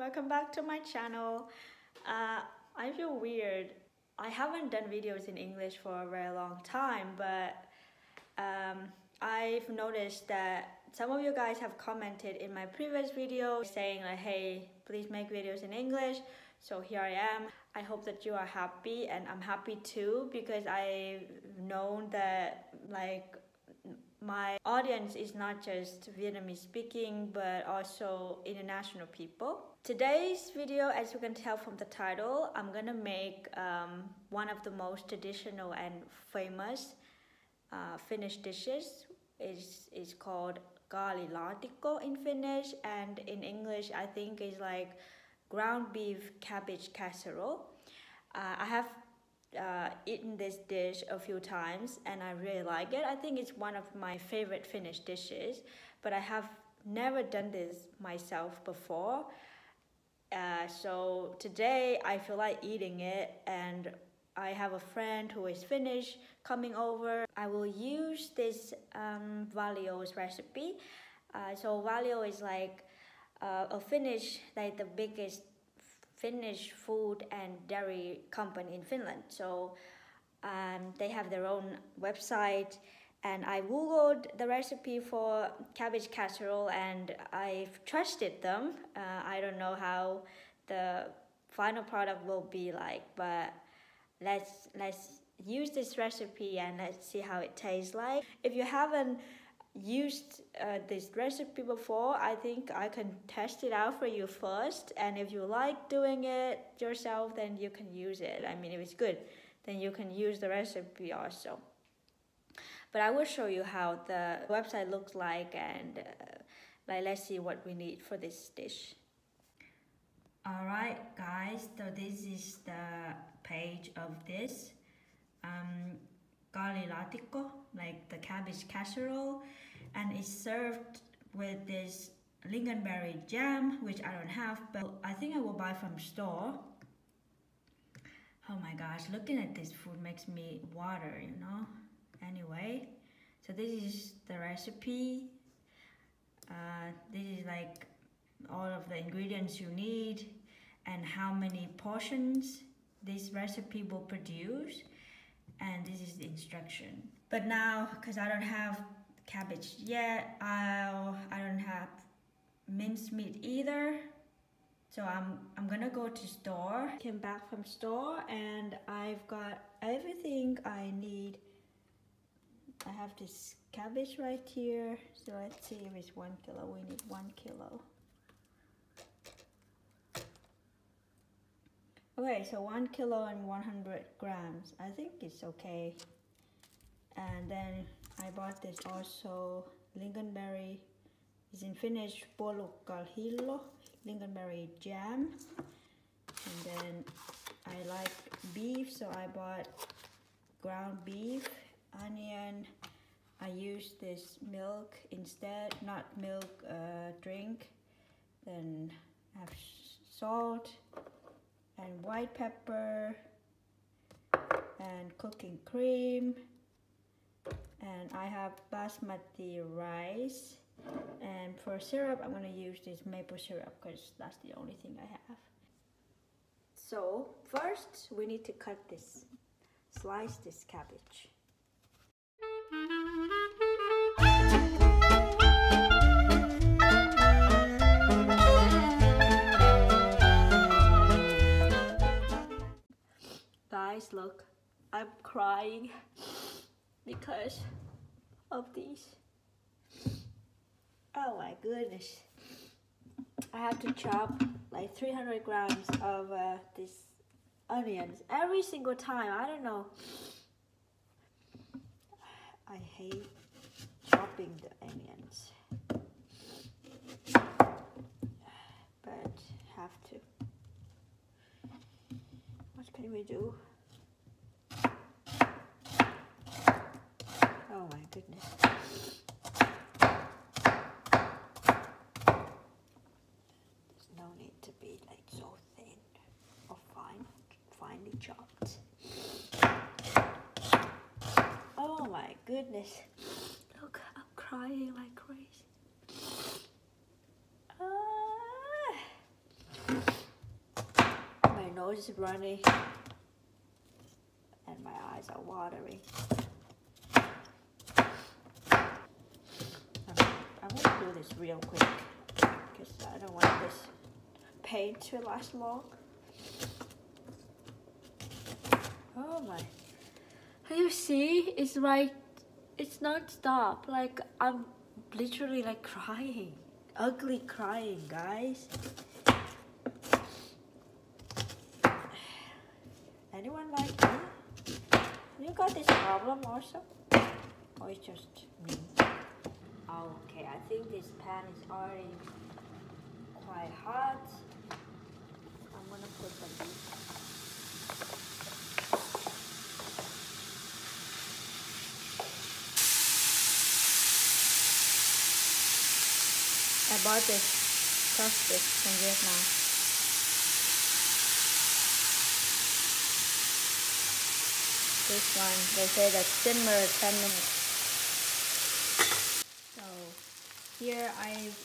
welcome back to my channel. I feel weird. I haven't done videos in English for a very long time, but I've noticed that some of you guys have commented in my previous video saying like, hey, please make videos in English. So here I am. I hope that you are happy, and I'm happy too, because I've known that like my audience is not just Vietnamese speaking, but also international people. Today's video, as you can tell from the title, I'm gonna make one of the most traditional and famous Finnish dishes. Is called laatikko in Finnish, and in English I think is like ground beef cabbage casserole. I have eaten this dish a few times and I really like it. I think it's one of my favorite Finnish dishes, but I have never done this myself before. So today I feel like eating it, and I have a friend who is Finnish coming over. I will use this Valio's recipe. So Valio is like a Finnish, like the biggest Finnish food and dairy company in Finland. So they have their own website, and I googled the recipe for cabbage casserole and I've trusted them. I don't know how the final product will be like, but let's use this recipe and let's see how it tastes like. If you haven't used this recipe before, I think I can test it out for you first, and if you like doing it yourself, then you can use it. I mean, if it's good, then you can use the recipe also. But I will show you how the website looks like, and let's see what we need for this dish. Alright guys, so this is the page of this laatikko, like the cabbage casserole, and it's served with this lingonberry jam, which I don't have, but I think I will buy from store. Oh my gosh, looking at this food makes me water, you know. Anyway, so this is the recipe. This is like all of the ingredients you need and how many portions this recipe will produce, and this is the instruction. But now, because I don't have cabbage yet, I don't have minced meat either, so I'm gonna go to store. Came back from store and I've got everything I need. I have this cabbage right here, so let's see if it's 1 kilo. We need 1 kilo. Okay, so 1 kilo and 100 grams. I think it's okay. And then I bought this also lingonberry. It's in Finnish puolukkalhillo, lingonberry jam. And then I like beef, so I bought ground beef, onion. I use this milk instead, not milk, drink. Then I have salt and white pepper and cooking cream, and I have basmati rice, and for syrup I'm gonna use this maple syrup because that's the only thing I have. So first we need to cut this, slice this cabbage. Guys, look, I'm crying because of these. Oh my goodness. I have to chop like 300 grams of these onions every single time. I don't know. I hate chopping the onions, but have to. What can we do? Oh my goodness. There's no need to be like so thin or finely chopped. Oh my goodness. Look, I'm crying like crazy. nose is running and my eyes are watering. I want to do this real quick because I don't want this paint to last long. Oh my. Can you see? It's like, it's non-stop. Like, I'm literally like crying. Ugly crying, guys. Anyone like me? You got this problem also? Or it's just me? Okay, I think this pan is already quite hot. I'm gonna put some beef. I bought this sausage from Vietnam. This one, they say that simmer 10 minutes. So here I've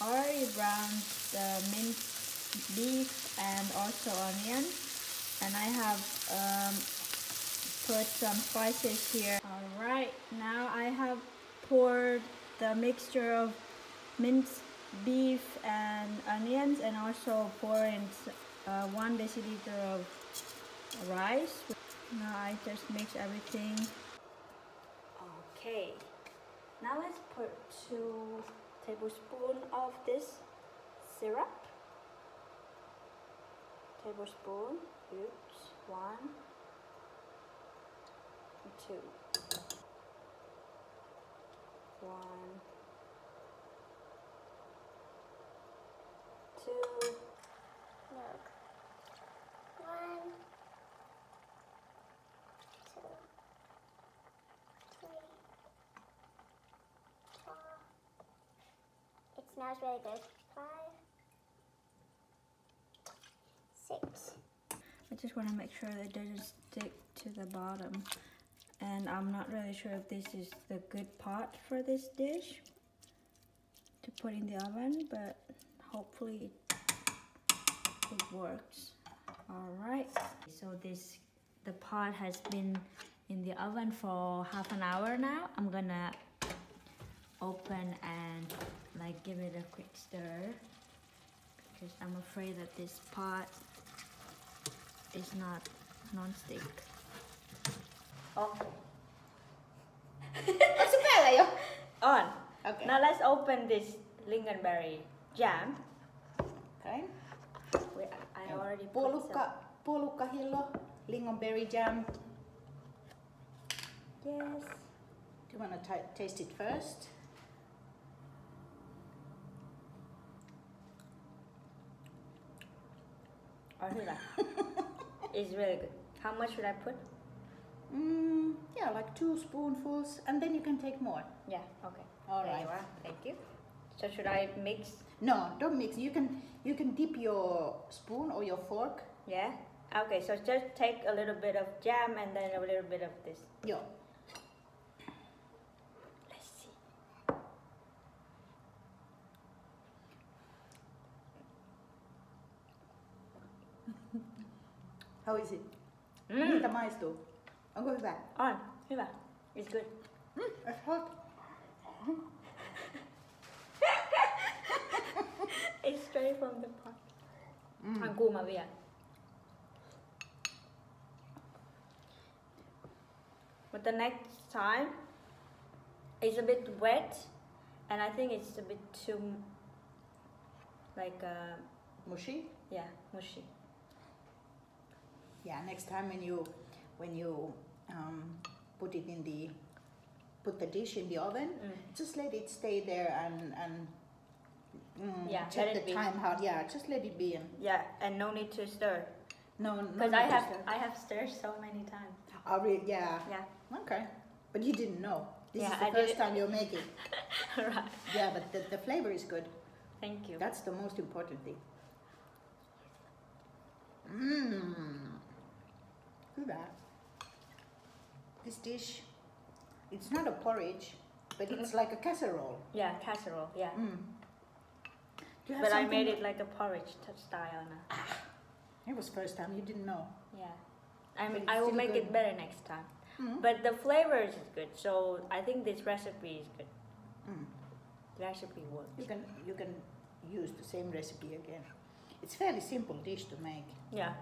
already browned the minced beef and also onion, and I have put some spices here. Alright, now I have poured the mixture of minced beef and onions, and also pour in 1 deciliter of rice. Now I just mix everything. Okay, now let's put 2 tablespoons of this syrup. Tablespoon, oops, 1, 2, 1, 2. Look. 1, 2, 3, 4. It smells really good. 5, 6. I just want to make sure that it doesn't stick to the bottom. And I'm not really sure if this is the good pot for this dish to put in the oven, but hopefully it works. Alright, so the pot has been in the oven for half an hour now. I'm gonna open and like give it a quick stir because I'm afraid that this pot is not non-stick. Okay. Onko se päällä jo? On. Okay. Now let's open this lingonberry jam. Okay. I already put some. Puolukkahillo, lingonberry jam. Yes. Do you want to taste it first? Or should I? It's really good. How much should I put? Yeah, like 2 spoonfuls, and then you can take more. Yeah, okay. All There right. you are. Thank you. So should I mix? No, don't mix. You can dip your spoon or your fork. Yeah? Okay, so just take a little bit of jam and then a little bit of this. Yeah. Let's see. How is it? Miltä maistuu? Onko hyvä? On. Hyvä. It's good. It's hot. It's straight from the pot. On kuuma vielä. But the next time, it's a bit wet, and I think it's a bit too, like, Mushy? yeah, mushy. Yeah, next time when you put the dish in the oven, just let it stay there and Yeah, check let it the be. time how. Yeah, just let it be. Yeah, and no need to stir. No, Because I have stirred so many times. Yeah. Yeah. Okay, but you didn't know. This Yeah, is the I first didn't- time you're making. Right. Yeah, but the flavor is good. Thank you. That's the most important thing. Hyvä. This dish, it's not a porridge, but it's like a casserole. Yeah, casserole. Yeah. Do you have But I something- made it like a porridge style now. It was first time, you didn't know. Yeah. But I it's will still make good. it better next time. Mm. But the flavor is good, so I think this recipe is good. Mm. The recipe works. You can use the same recipe again. It's fairly simple dish to make. Yeah,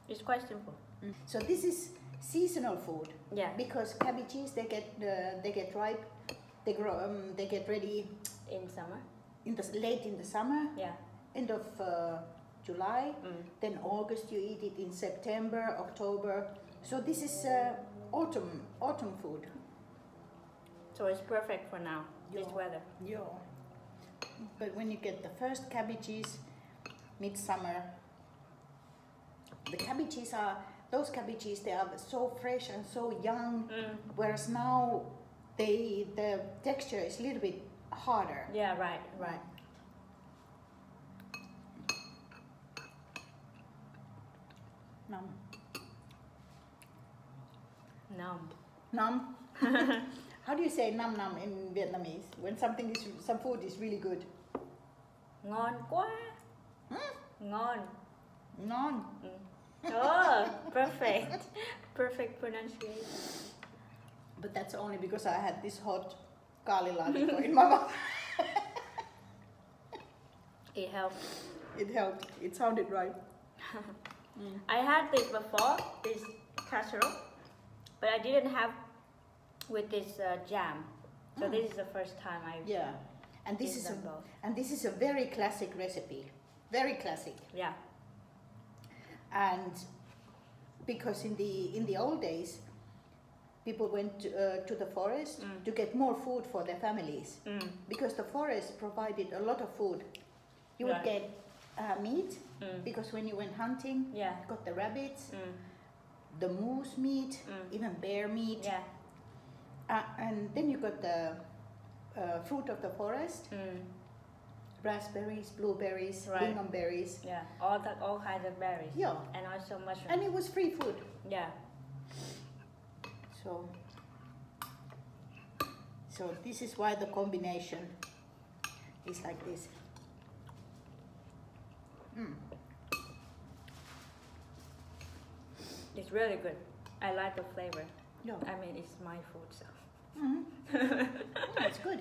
it's quite simple. Mm. So this is seasonal food. Yeah. Because cabbages they get ripe, they grow, they get ready In summer. late in the summer, Yeah. end of July. Mm. Then August you eat it in September, October. So this is autumn food. So it's perfect for now. This Yeah. weather. Yeah. But when you get the first cabbages, midsummer, the cabbages those cabbages they are so fresh and so young, whereas now the texture is a little bit harder. Yeah. Right. Right. Num. Numb. Num. How do you say num num in Vietnamese? When some food is really good. Ngon quá. Ngon. Ngon. Oh, perfect. Perfect pronunciation. But that's only because I had this hot kaalilaatikko in my mouth. It helps. It helped. It sounded right. I had this before, this casserole, but I didn't have with this jam. So this is the first time I Yeah, and this did is them both. this is a very classic recipe, very classic. Yeah. And because in the old days, people went to the forest to get more food for their families, because the forest provided a lot of food. You would Right. get meat, because when you went hunting, Yeah. you got the rabbits, the moose meat, even bear meat, Yeah. and then you got the fruit of the forest, raspberries, blueberries, Right. lingonberries. Yeah. All kinds of berries. Yeah, And also mushrooms. and it was free food. Yeah. So this is why the combination is like this. It's really good. I like the flavor. Yeah. I mean, it's my food, so. It's good.